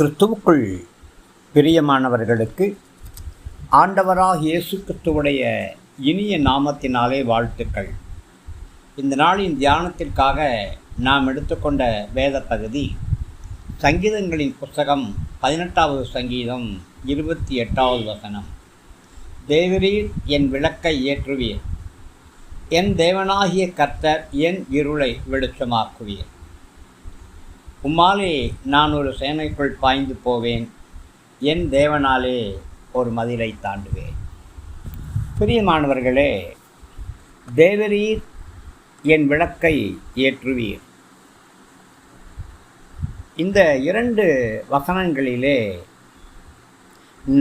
கிறிஸ்துவுக்குள் பிரியமானவர்களுக்கு ஆண்டவராக இயேசு கிறிஸ்துவுடைய இனிய நாமத்தினாலே வாழ்த்துக்கள். இந்த நாளின் தியானத்திற்காக நாம் எடுத்துக்கொண்ட வேத பகுதி சங்கீதங்களின் புஸ்தகம் 18வது சங்கீதம் 28வது வசனம். தேவரீர் என் விளக்கை ஏற்றுவீர், என் தேவனாகிய கர்த்தர் என் இருளை வெளிச்சமாக்குவீர். உம்மாலே நான் ஒரு சேனைக்குள் பாய்ந்து போவேன், என் தேவனாலே ஒரு மதிலை தாண்டுவேன். பிரியமானவர்களே, தேவரீர் என் விளக்கை ஏற்றுவீர். இந்த 2 வசனங்களிலே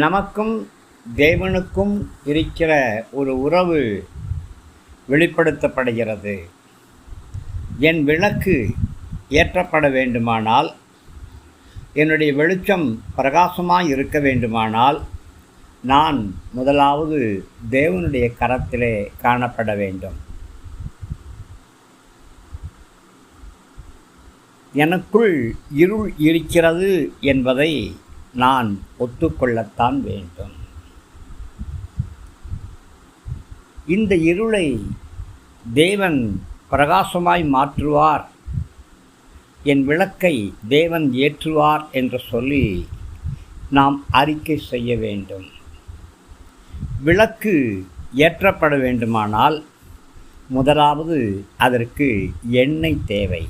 நமக்கும் தேவனுக்கும் இருக்கிற ஒரு உறவு வெளிப்படுத்தப்படுகிறது. என் விளக்கு ஏற்றப்பட வேண்டுமானால், என்னுடைய வெளிச்சம் பிரகாசமாக இருக்க வேண்டுமானால், நான் முதலாவது தேவனுடைய கரத்திலே காணப்பட வேண்டும். எனக்குள் இருள் இருக்கிறது என்பதை நான் ஒத்துக்கொள்ளத்தான் வேண்டும். இந்த இருளை தேவன் பிரகாசமாய் மாற்றுவார், என் விளக்கை தேவன் ஏற்றுவார் என்று சொல்லி நாம் அறிக்கை செய்ய வேண்டும். விளக்கு ஏற்றப்பட வேண்டுமானால் முதலாவது அதற்கு எண்ணெய் தேவை.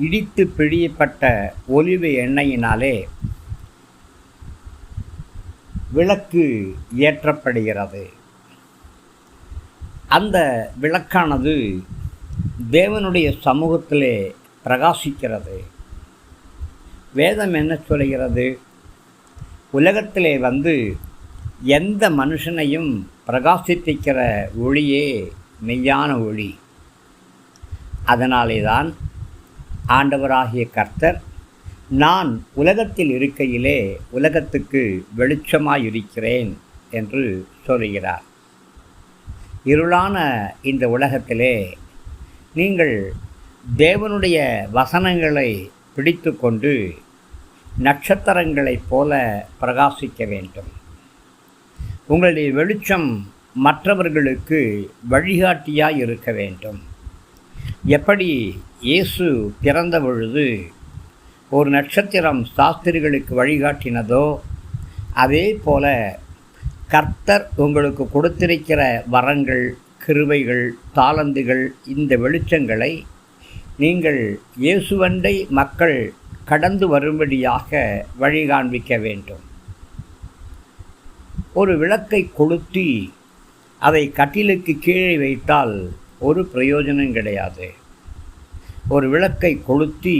இடித்து பிழியப்பட்ட ஒலிவ எண்ணெயினாலே விளக்கு ஏற்றப்படுகிறது. அந்த விளக்கானது தேவனுடைய சமூகத்திலே பிரகாசிக்கிறது. வேதம் என்ன சொல்கிறது? உலகத்திலே எந்த மனுஷனையும் பிரகாசித்திக்கிற ஒளியே மெய்யான ஒளி. அதனாலே தான் ஆண்டவராகிய கர்த்தர், நான் உலகத்தில் இருக்கையிலே உலகத்துக்கு வெளிச்சமாயிருக்கிறேன் என்று சொல்கிறார். இருளான இந்த உலகத்திலே நீங்கள் தேவனுடைய வசனங்களை பிடித்து கொண்டு நட்சத்திரங்களைப் போல பிரகாசிக்க வேண்டும். உங்களுடைய வெளிச்சம் மற்றவர்களுக்கு வழிகாட்டியாய் இருக்க வேண்டும். எப்படி இயேசு பிறந்த பொழுது ஒரு நட்சத்திரம் சாஸ்திரிகளுக்கு வழிகாட்டினதோ, அதே போல கர்த்தர் உங்களுக்கு கொடுத்திருக்கிற வரங்கள், கிருபைகள், தாளந்துகள், இந்த வெளிச்சங்களை நீங்கள் இயேசுவண்டை மக்கள் கடந்து வரும்படியாக வழி காண்பிக்க வேண்டும். ஒரு விளக்கை கொளுத்தி அதை கட்டிலுக்கு கீழே வைத்தால் ஒரு பிரயோஜனம் கிடையாது. ஒரு விளக்கை கொளுத்தி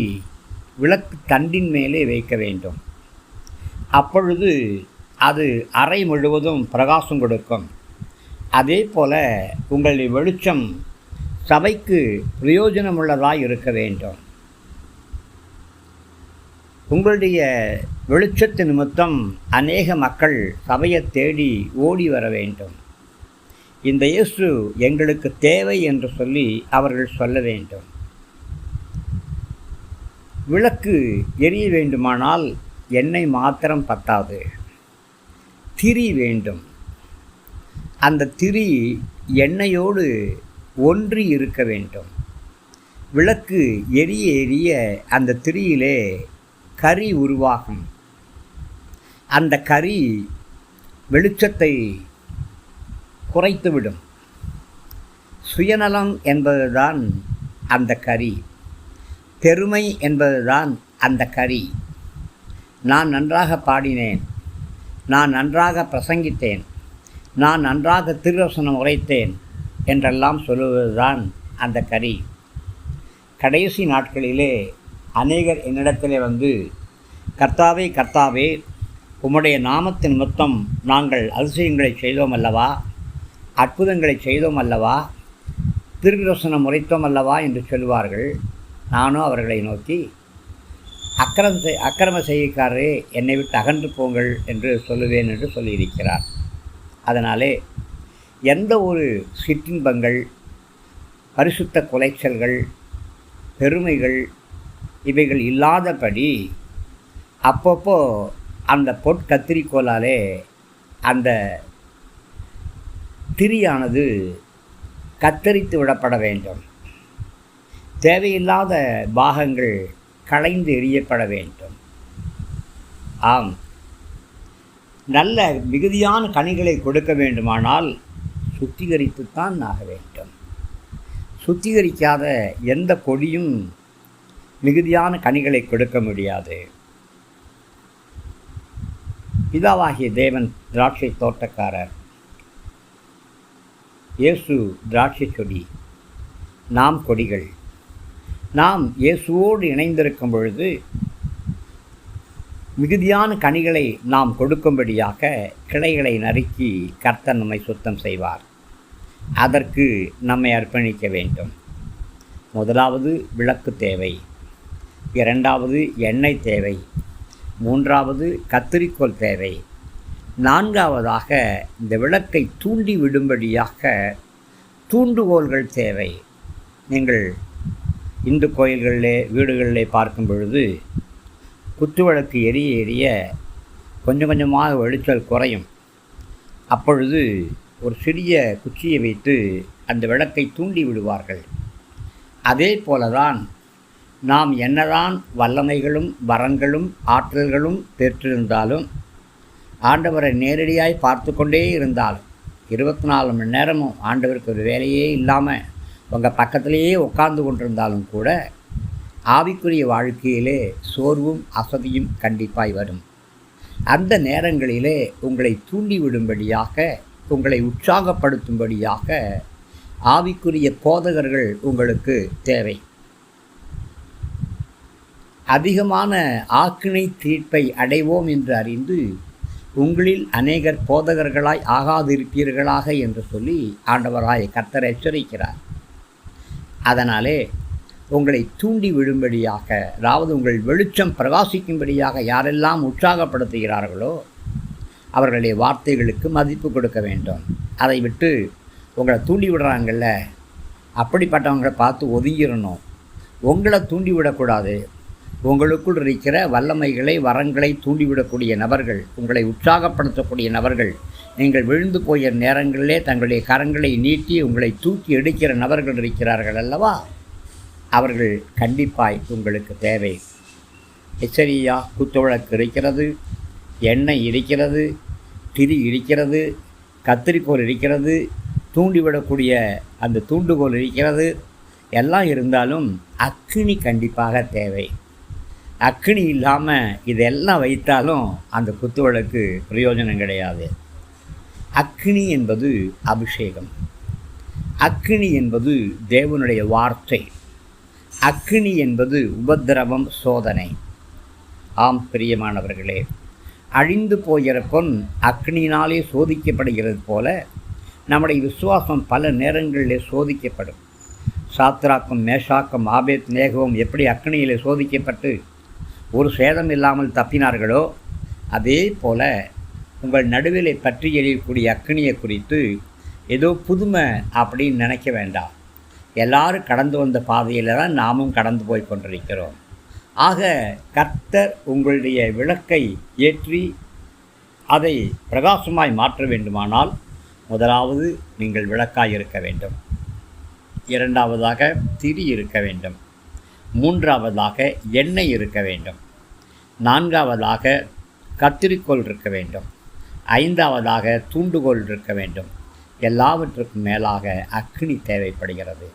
விளக்கு தண்டின் மேலே வைக்க வேண்டும். அப்பொழுது அது அறை முழுவதும் பிரகாசம் கொடுக்கும். அதே போல உங்களுடைய வெளிச்சம் சபைக்கு பிரயோஜனமுள்ளதாக இருக்க வேண்டும். உங்களுடைய வெளிச்சத்து நிமித்தம் அநேக மக்கள் சபையை தேடி ஓடி வர வேண்டும். இந்த இயேசு எங்களுக்கு தேவை என்று சொல்லி அவர்கள் சொல்ல வேண்டும். விளக்கு எரிய வேண்டுமானால் எண்ணெய் மாத்திரம் பத்தாது, திரி வேண்டும். அந்த திரி எண்ணெயோடு ஒன்றி இருக்க வேண்டும். விளக்கு எரிய எரிய அந்த திரியிலே கரி உருவாகும். அந்த கரி வெளிச்சத்தை குறைத்துவிடும். சுயநலம் என்பதுதான் அந்த கரி. பெருமை என்பதுதான் அந்த கரி. நான் நன்றாக பாடினேன், நான் நன்றாக பிரசங்கித்தேன், நான் நன்றாக திருவசனம் உரைத்தேன் என்றெல்லாம் சொல்லுவதுதான் அந்த கரி. கடைசி நாட்களிலே அநேகர் என்னிடத்திலே கர்த்தாவே கர்த்தாவே, உம்முடைய நாமத்தின் நிமித்தம் நாங்கள் அதிசயங்களை செய்தோம் அல்லவா, அற்புதங்களை செய்தோம் அல்லவா, திருவசனம் உரைத்தோம் அல்லவா என்று சொல்வார்கள். நானும் அவர்களை நோக்கி, அக்கிரம செய்கைக்காரரே, என்னை விட்டு அகன்று போங்கள் என்று சொல்லுவேன் என்று சொல்லியிருக்கிறார். அதனாலே எந்த ஒரு சிற்றின்பங்கள், பரிசுத்த குலைச்சல்கள், பெருமைகள் இவைகள் இல்லாதபடி அப்பப்போ அந்த பொற்கத்திரிக்கோலாலே அந்த திரியானது கத்தரித்து விடப்பட வேண்டும். தேவையில்லாத பாகங்கள் களைந்து எறியப்பட வேண்டும். ஆம், நல்ல மிகுதியான கனிகளை கொடுக்க வேண்டுமானால் சுத்திகரித்துத்தான் ஆக வேண்டும். சுத்திகரிக்காத எந்த கொடியும் மிகுதியான கனிகளை கொடுக்க முடியாது. பிதாவாகிய தேவன் திராட்சை தோட்டக்காரர், இயேசு திராட்சை கொடி, நாம் கொடிகள். நாம் இயேசுவோடு இணைந்திருக்கும் பொழுது மிகுதியான கனிகளை நாம் கொடுக்கும்படியாக கிளைகளை நறுக்கி கர்த்தர் நம்மை சுத்தம் செய்வார். அதற்கு நம்மை அர்ப்பணிக்க வேண்டும். முதலாவது விளக்கு தேவை, இரண்டாவது எண்ணெய் தேவை, மூன்றாவது கத்தரிக்கோல் தேவை, நான்காவதாக இந்த விளக்கை தூண்டி விடும்படியாக தூண்டுகோல்கள் தேவை. நீங்கள் இந்து கோயில்களிலே வீடுகளிலே பார்க்கும் பொழுது குத்துவிளக்கு எரிய எரிய கொஞ்சம் கொஞ்சமாக வெளிச்சல் குறையும். அப்பொழுது ஒரு சிறிய குச்சியை வைத்து அந்த விளக்கை தூண்டி விடுவார்கள். அதே போலதான் நாம் என்னதான் வல்லமைகளும் வரங்களும் ஆற்றல்களும் பெற்றிருந்தாலும், ஆண்டவரை நேரடியாய் பார்த்து கொண்டே இருந்தாலும், 24 மணி நேரமும் ஆண்டவருக்கு ஒரு வேலையே இல்லாமல் உங்கள் பக்கத்திலேயே உட்கார்ந்து கொண்டிருந்தாலும் கூட ஆவிக்குரிய வாழ்க்கையிலே சோர்வும் அசதியும் கண்டிப்பாய் வரும். அந்த நேரங்களிலே உங்களை தூண்டிவிடும்படியாக, உங்களை உற்சாகப்படுத்தும்படியாக ஆவிக்குரிய போதகர்கள் உங்களுக்கு தேவை. அதிகமான ஆக்கினை தீர்ப்பை அடைவோம் என்று அறிந்து உங்களில் அநேகர் போதகர்களாய் ஆகாதிருப்பீர்களாக என்று சொல்லி ஆண்டவராய் கர்த்தர் எச்சரிக்கிறார். அதனாலே உங்களை தூண்டி விடும்படியாக, அதாவது உங்கள் வெளிச்சம் பிரகாசிக்கும்படியாக யாரெல்லாம் உற்சாகப்படுத்துகிறார்களோ அவர்களுடைய வார்த்தைகளுக்கு மதிப்பு கொடுக்க வேண்டும். அதை விட்டு உங்களை தூண்டி விடுறாங்கல்ல, அப்படிப்பட்டவங்களை பார்த்து ஒதுங்கிடணும். உங்களை தூண்டி விடக்கூடாது. உங்களுக்குள் இருக்கிற வல்லமைகளை வரங்களை தூண்டிவிடக்கூடிய நபர்கள், உங்களை உற்சாகப்படுத்தக்கூடிய நபர்கள், நீங்கள் விழுந்து போகிற நேரங்களிலே தங்களுடைய கரங்களை நீட்டி உங்களை தூக்கி எடுக்கிற நபர்கள் இருக்கிறார்கள் அல்லவா, அவர்கள் கண்டிப்பாய் உங்களுக்கு தேவை. எச்சரியா குத்துவிளக்கு இருக்கிறது, எண்ணெய் இருக்கிறது, திரி இருக்கிறது, கத்திரிக்கோல் இருக்கிறது, தூண்டிவிடக்கூடிய அந்த தூண்டுகோல் இருக்கிறது. எல்லாம் இருந்தாலும் அக்கினி கண்டிப்பாக தேவை. அக்கினி இல்லாமல் இதெல்லாம் வைத்தாலும் அந்த குத்துவிளக்கு பிரயோஜனம் கிடையாது. அக்கினி என்பது அபிஷேகம். அக்கினி என்பது தேவனுடைய வார்த்தை. அக்கினி என்பது உபத்திரவம், சோதனை. ஆம் பிரியமானவர்களே, அழிந்து போகிற பொன் அக்கினியினாலே சோதிக்கப்படுகிறது போல நம்முடைய விசுவாசம் பல நேரங்களிலே சோதிக்கப்படும். சாத்ராக்கும் மேஷாக்கும் ஆபேத் நேகவும் எப்படி அக்கினியிலே சோதிக்கப்பட்டு ஒரு சேதம் இல்லாமல் தப்பினார்களோ, அதே போல உங்கள் நடுவிலே பற்றி எறியக்கூடிய அக்கினியை குறித்து ஏதோ புதுமை அப்படின்னு நினைக்க வேண்டாம். எல்லாரும் கடந்து வந்த பாதையில் தான் நாமும் கடந்து போய் கொண்டிருக்கிறோம். ஆக கர்த்தர் உங்களுடைய விளக்கை ஏற்றி அதை பிரகாசமாய் மாற்ற வேண்டுமானால் முதலாவது நீங்கள் விளக்காய் இருக்க வேண்டும், இரண்டாவதாக திரி இருக்க வேண்டும், மூன்றாவதாக எண்ணெய் இருக்க வேண்டும், நான்காவதாக கத்திரிக்கோல் இருக்க வேண்டும், ஐந்தாவதாக தூண்டுகோல் இருக்க வேண்டும். எல்லாவற்றுக்கும் மேலாக அக்கினி தேவைப்படுகிறது.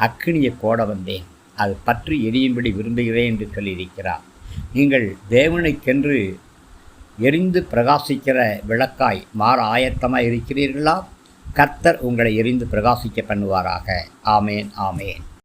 அக்கினியை போட வந்தேன், அது பற்றி எரியும்படி விரும்புகிறேன் என்று சொல்லியிருக்கிறார். நீங்கள் தேவனுக்கென்று எரிந்து பிரகாசிக்கிற விளக்காய் மாற ஆயத்தமாக இருக்கிறீர்களா? கர்த்தர் உங்களை எரிந்து பிரகாசிக்க பண்ணுவாராக. ஆமேன், ஆமேன்.